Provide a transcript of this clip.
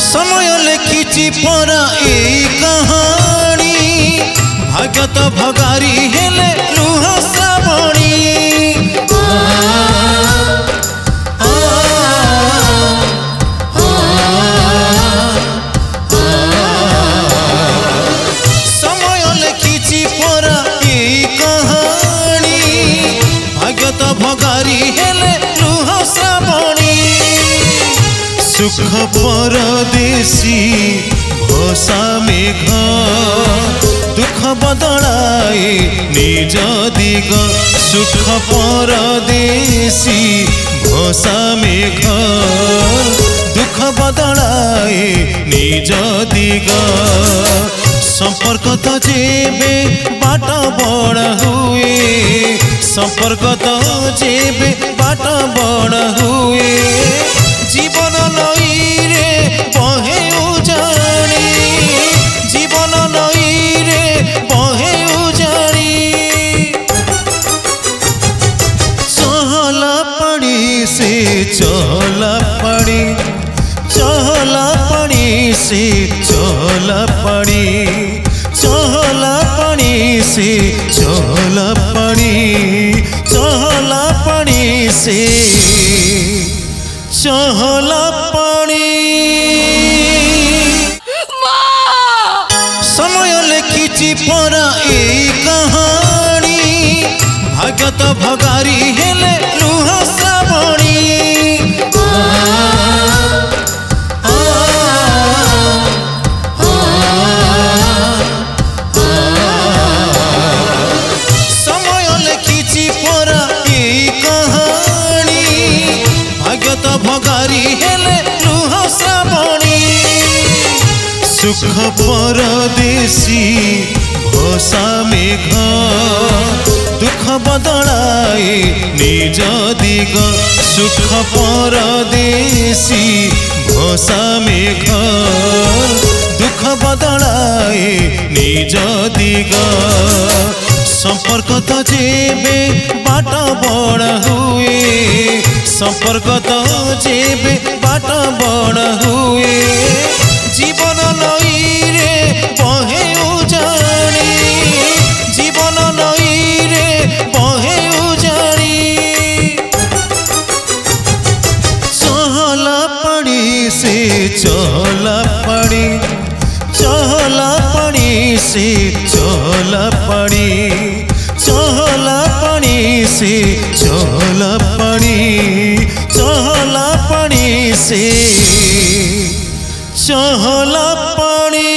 समय लिखी परा ए कहानी भाग्य तो भगारी हेले लुह श्रावणी समय लिखी परा ए कहानी भाग्य तो भगारी हेले लुह श्रावणी सुख परदेसी भोसा मेघ दुख बदलाए निज दिग सुख परदेसी भोसा मेघ दुख बदलाए निज दिग संपर्क तो जेबे बाट बड़ हुए संपर्क तो जेबे बाट बड़ हुए जीवन नई रे बहे उजाड़ी जीवन नई रे बहे उजाड़ी चहला पानी से चहला पानी चहला पानी से चहला पानी चहला पानी से चहला पानी चहला पानी से चहला पानी समय लिखी परा ए कहानी भाग्य तो भगारी हेले लुह श्रावणी समय लिखी परा ए कहानी भाग्य तो भगारी हेले लुह श्रावणी सुख परदेसी भोसा मेघ दुख बदलाए निज दिग सुख परदेसी भोसा मेघ दुख बदलाए निज दिग संपर्क तो जेबे बाट बड़ हुए संपर्क तो जेबे बाट बड़ हुए जीवन नई रे बहे उजाड़ी जीवन नई रे बहे उजाड़ी चहला पानी से चहला पानी चहला पानी से चहला पानी चहला पानी से चहला पानी चहला पानी से चहला पानी।